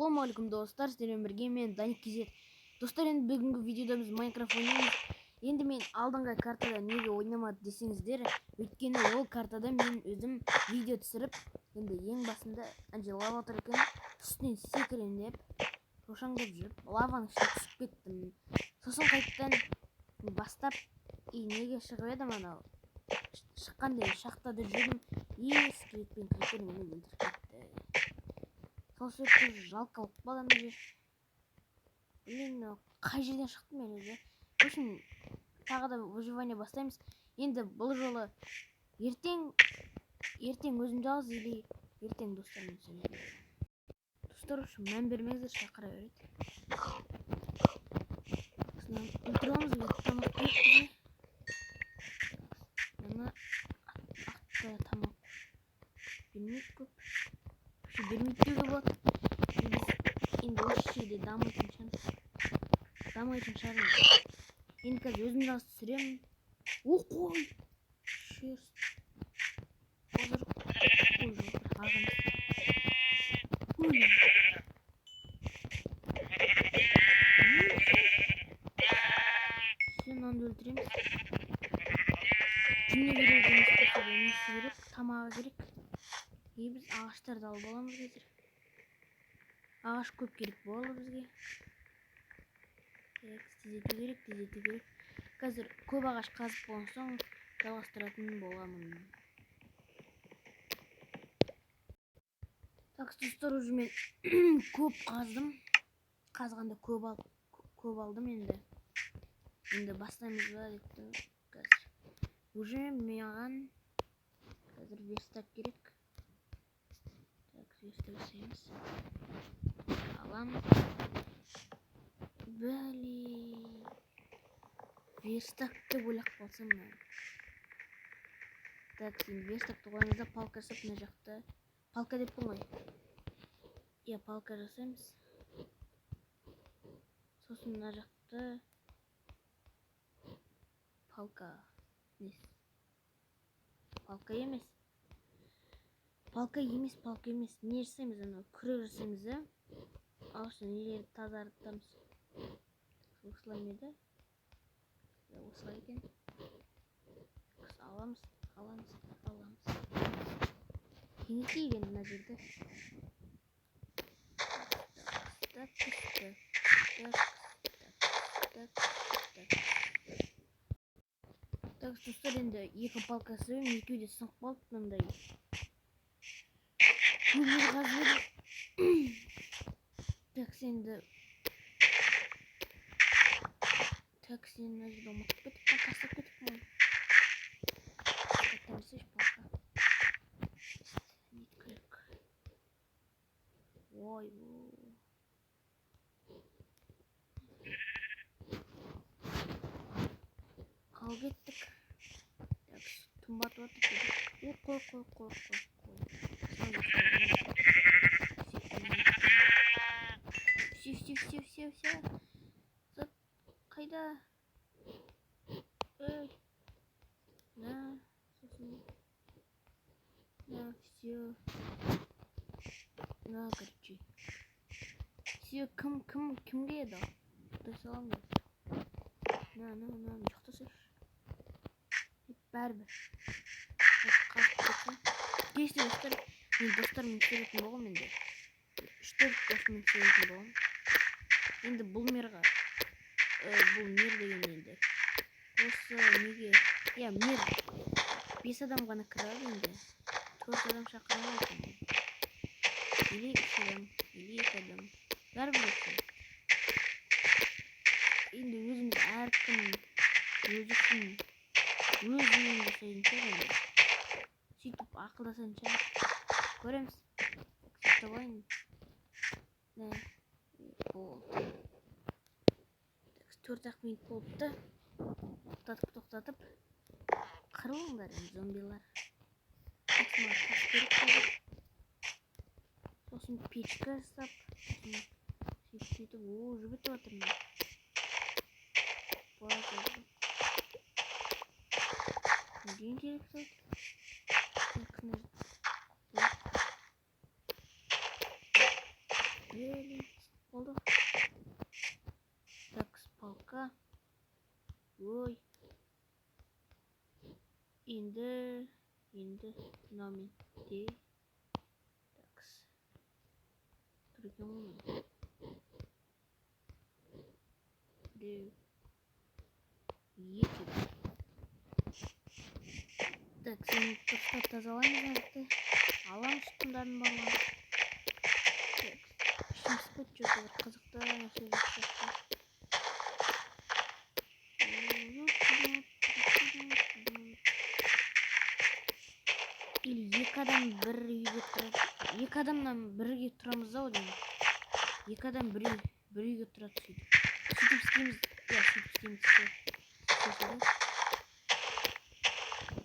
Ассалаумағалейкум достар, сіздермен бірге мен Даник Кезет. Достар, енді бүгінгі видеода біз Майнкрафт ойнаймыз. Енді мен алдыңғы картада неге ойнамады десеңіздер, өйткені ол картада мен өзім видео түсіріп, енді ең басында лава тұр екен, үстінен секірем деп, шошаңдап жүріп, лаваның ішіне түсіп кеттім. Сосын қайттан бастап, неге шығып едім анау, шыққанда шахтада жүрдім, скелетпен крипер мені өлтіріп кетті. Сол себепті жалқалық балам жер. Блин, қай жерден шықтым мен өзі. В общем, тағы да выживание бастаймыз. Енді бұл жолы ертең өзім жалғыз или ертең достармен сөйлесемін. Достар үшін мән бермеңіздер, шақыра береді. Осыдан өлтіреміз бе? Тамақ беріп мына ақты тамақ бермейді көп. Бермейді деуге болады. Енді осы жерде дамайтын шығармыз. Енді қазір өзім жалғыз түсіремін. Қой! Шерсть. Қазір қой жоқ, ағамыз. Сен онды өлтіреміз. Жүне керек емес болса да несі керек, тамағы керек. Біз ағаштарды алып аламыз қазір. Ағаш көп керек болды бізге. Тездету керек. Қазір көп ағаш қазып болған соң жалғастыратын боламын. Так, достар, уже мен көп қаздым. Қазғанда көп алдым енді. Енді бастаймыз ба деп қазір. Уже маған қазір верстак керек. Так, верстак істейміз. Аламыз. Блин. Верстакты ойлап қалсам мен. Так, енді верстакты қойыңызда палка жасап мына жақта. Палка деппін ғой. Иә, палка жасаймыз. Сосын мына жақта палка емес. Палка емес. Не жасаймыз? Ана күрек жасаймыз да. Аусын нелерді тазартамыз. Осылай меді? Осылай екен. Аламыз. Кеңейтейік енді мына жерді. Так, достар, енді екі палка сүйім, екеуі де сынып қалды мындай. Көмір қазір. Так, сенді мына жерді ұмытып кетіп, тастап кетіп мен. Қайтамызшы палка. Нет күрек. Ой, қал кеттік. Так, тұмбатып атып кетіп. Қой. Все. Зат, қайда? Все. Короче. Все, кімге еді? Құдай салам деп. Жоқтасайш. Бәрібір. Кеште достар, мен достармен сөйлейтін болғым енді. 3-4 досымен сөйлейтін болғым. Енді бұл мер деген енді. Осы неге? Я, мер 5 адам ғана кіреді енді. 4 адам шақырмайды екен. Или 3 адам, или 2 адам. Бәрібір өтсін. Енді өзіміз әркім өз үшін өз үйін жасайынша енді. Сөйтіп ақылдасайынша көреміз. Сөйтіп ойын. Болды. 4 минут болыпты. Тоқтатып. Қырылыңдар енді зомбилар. Сосын печка жасап. Сөйтіп, жүгітіп жатырмын. Неден керек сол? Айлин болды. Так, палка. Ой. Енді мынамен де. Так. Тұрген біреу. Екі. Так, сені дұрыстап тазалаймыз нақты. Аламыз тұтқындардың барлығын. Так, ішіміз бітіп жүрді, бір қызықты нәрсе жасап. Или екі адам бір үйге тұрады. Екі адамнан бірге тұрамыз ау деймін. Екі адам бір үйге тұрады сөйтіп. Сөйтіп істейміз. Я, сөйтіп істейміз.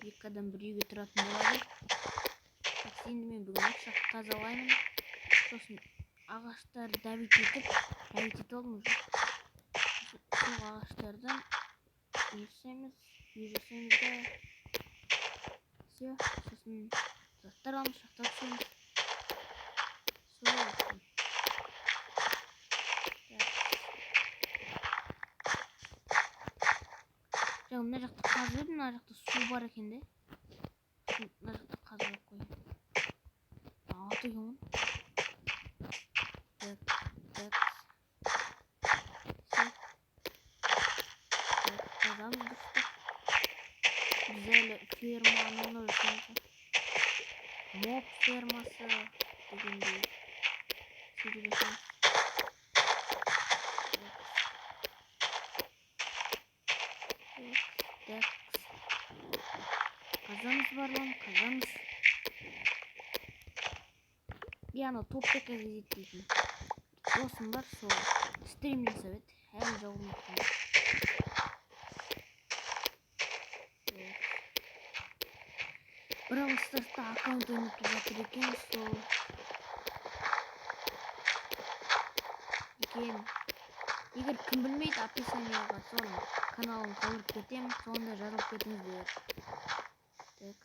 Екі адам бір үйге тұратын болады. Енді мен бүгін шақ тазалаймын. Сосын ағаштарды дәбит етіп алдым уже. Сол ағаштардан үйресеміз да. Все, сосын заттар аламыз, шақтап түсеміз. Сол үшін. Жаңа мына жақта қазып едім, мына жақта су бар екен де. Мына жақта қазып қойып. Аты кім? Так. Қазамыз дұрыстап. Біз әлі ферманың үлкенді. Моб фермасы дегендей. Сөйтіп жасаймыз. Қазамыз барлығын, қазамыз. Яны топпека кезеттейтін досым бар, сол стрим жасап еді. Әлі жауым еткен. Бравл Старста аккаунт ойнап жатыр екен, сол екен. Егер кім білмейді, описанияға соның каналын қалдырып кетемін, сонда жазылып кетіңіздер. Так.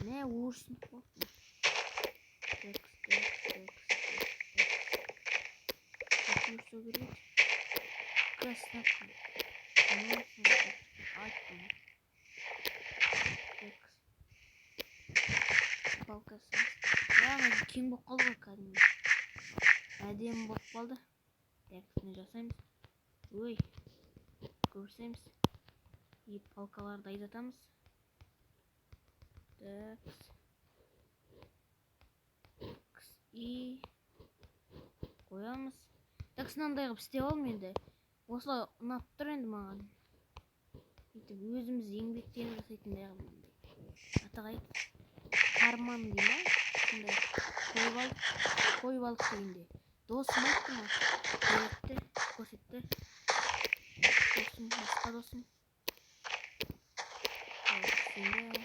Не ушсын болды. Так. Что говорит? Красота. Палкасы. Яғни кең болып қалды ғой кәдімгі. Әдемі болып қалды. Так, не жасаймыз? Ой, көрсеміз. И палкаларды айдатамыз. Так. И қоямыз. Так, сынандай қылып істеп алдым енді. Осылай ұнап тұр енді маған. Өйтіп өзіміз еңбектеніп жасайтындай қылып. Атағай карман дейді ма? Сондай қойып алдық дегенде. Досым айтты ма? Көрсетті. Досым, басқа досым. Енді.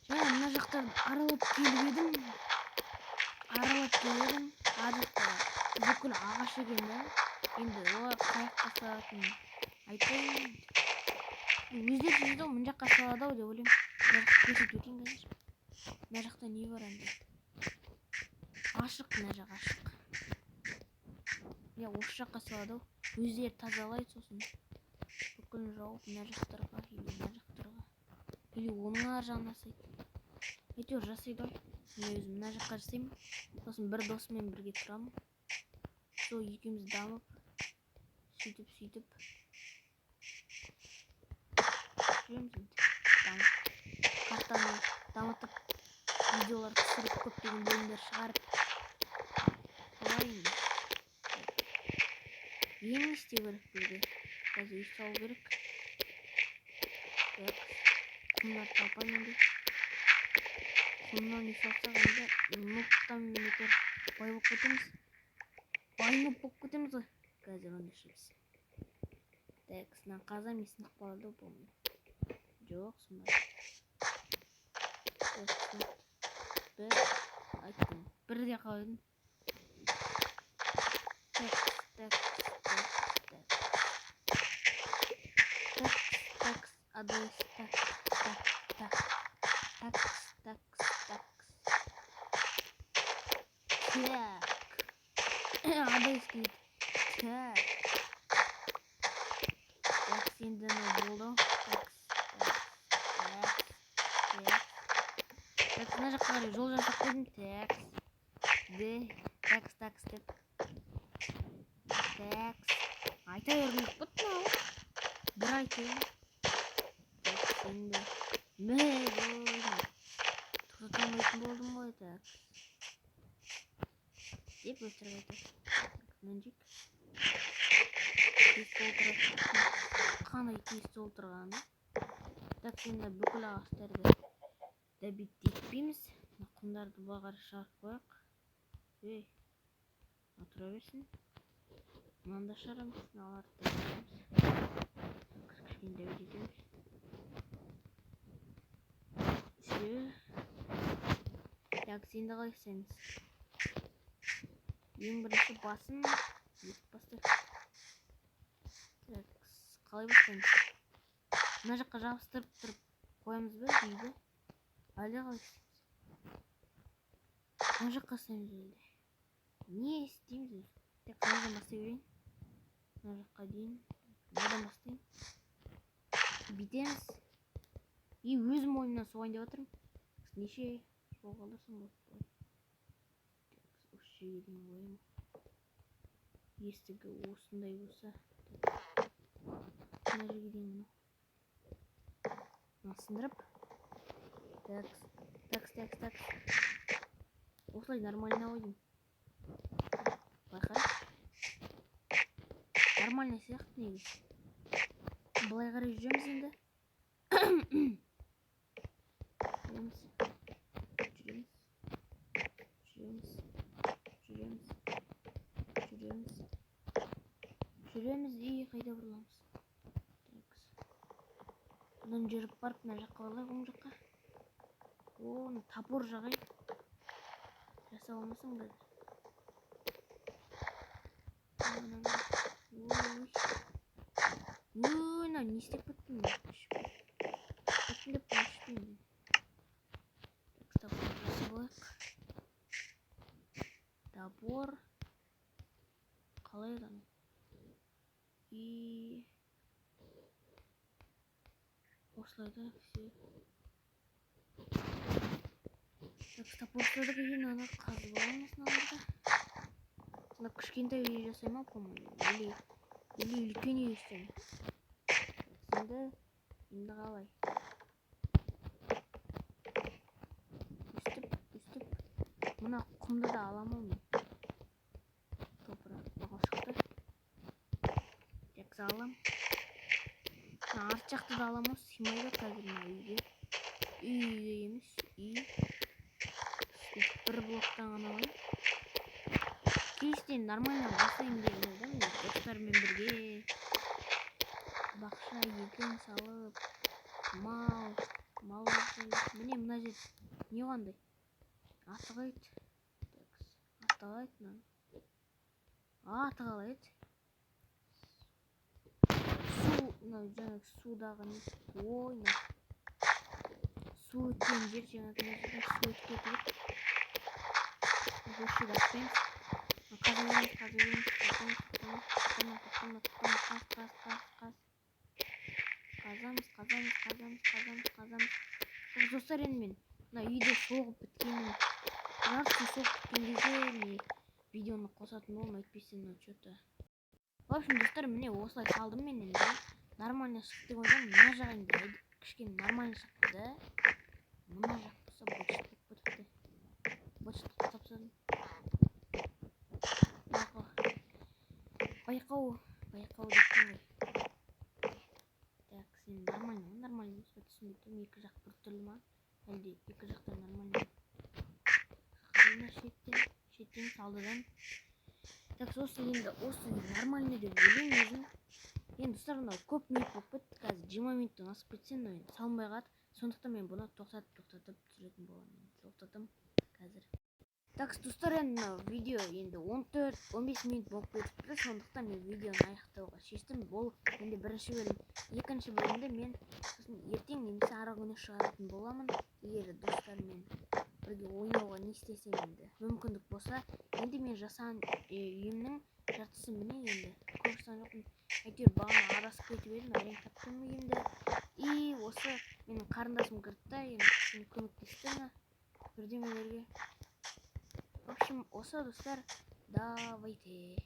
Жаңа мына жақтан аралап келіп едім. Арықта бүкіл ағаш екен да. Енді олар қаяққа салатын айтайын. Өздері жүрді ғой, мына жаққа салады ау деп ойлаймын. Мына жаққа көрсетіп өтейін қазір. Мына жақта не бар енді? Ашық, мына жақ ашық. Я, осы жаққа салады ау. Өздері тазалайды, сосын бүкіл жауып мына жақтарға или мына жақтарға. Или оның ар жағына жасайды. Әйтеуір жасайды ау. Мен өзім мына жаққа жасаймын. Сосын бір досыммен бірге тұрамын. Сол екеуміз дамып, сөйтіп жүреміз енді. Картаны дамытып, видеолар түсіріп, көптеген бөлімдер шығарып. Солай енді. Ең істеу керек бізде. Қазір үй салу керек. Так, құмдар талпан енді. Құмнан үй салсақ енді нұқтан метр бай болып кетеміз. Байнып болып кетеміз ғой. Қазір онда ішіміз. Так, сынан қазам есініп қалады болмай. Жоқ, сонда. Айттым. Бірде қалайдың. Так. Адрес. Так. Так. Адайский. Так. Так, енді болды. Так, мына жаққа қарай жол жасап қойдым. Так, деп. Так. Айта бермей бұт мынау. Бір айтайын. Так, енді. Тоқтатамайтын болдым ғой. Так. Деп өтірік айтады. Мынжик. Қандай тиісті отырғаны. Так, енді бүкіл ағаштарды да биттетпейміз. Құмдарды бағар шығарып қояқ. Отыра берсін. Мынанда шығарамыз. Аларды да шығарамыз. Кішкентай өтетеміз. Так, сенді қалай істейміз? Ең бірінші басын бастайық. Так, қалай бастаймыз? Мына жаққа жабыстырып тұрып қоямыз ба дейді? Әлде қалай істейміз? Мына жаққа істейміз әлде? Не істейміз? Так, мынадан бастай берейін. Мына жаққа дейін. Мынадан бастайын. Битеміз. И өзім ойымнан соғайын деп отырмын. Неше жол қалдырсам болады. Осы жерге дейін қоямын. Естігі осындай болса. Мына жерге дейін мынау. Сындырып. Так. Осылай нормально ойдым. Байқай. Нормально сияқты негізі. Былай қарай жүреміз енді. Жүреміз и қайда бұрыламыз. Бұдан жүріп барып мына жаққа барлайық, оң жаққа. Оны топор жағай. Жасап алмасаң ба? Не істеп кеттім мен? Өтіндеп қойшыппен. Топор жасап алайық. Топор. Қалай екен? И осылайда все. Так, топоршыларды кейін ана қазып аламыз мыналарда. Сонда кішкентай үй жасай ма, по-моему? Или үлкен үй істеймін. Енді қалай? Үстіп. Мына құмды да аламын мен. Топырақ шықты. Так, салам. Арт жақты да аламыз. Симайды қазір мына үйге. Үйге емес. Бір блоктан ғана алайын. Кейістен нормально басайын деген ойдам. Достармен бірге бақша егін салып, мал міне мына жер не қандай? Аты қайт. Аты қайт мынаны. Аты қалайт? Жаңағы судағы не? Ой, су өткен жер жаңағы су өтіп кетіп. Осы дақпен қазылымыз. Қазамыз. Достар, енді мен мына үйде соғып біткенім. Жартысын соғып біткен кезде мен видеоны қосатын болдым, әйтпесе что-то. В общем, достар, міне осылай салдым мен енді. Нормально шықты деп ойлаймын. Мына жақ енді кішкене нормально шықты да. Мына жақ болса быт-шыт болып кетіпті. Быт-шытқа тапсырдым. Байқау деппін ғой. Так, сен нормально емес па, түсінбедім. Екі жақ бір түрлі ма? Әлде екі жақтар нормально ма? Қарайма шеттен салдыдан. Так, сосын енді осы нормально деп ойлаймын өзім. Енді достар, мынау көп минут болып кетті. Қазір 20 минуттан асып кетсе, салынбай қалады. Сондықтан мен бұны тоқтатып түсіретін боламын. Тоқтатам қазір. Так, достар, енді видео енді 14-15 минут болып кетіпті. Сондықтан мен видеоны аяқтауға шештім. Бұл енді бірінші бөлім. Екінші бөлімді мен ертең немесе ары күні шығаратын боламын. Егер достар мен бірге ойнауға не істесем енді мүмкіндік болса. Енді мен жасаған үйімнің жартысын міне енді көрсем жоқпын. Әйтеуір бағана адасып кетіп едім, әрең таптым үйімді. И осы менің қарындасым кірді да енді көмектесті ме бірдемелерге. В общем, осы достар, давайте.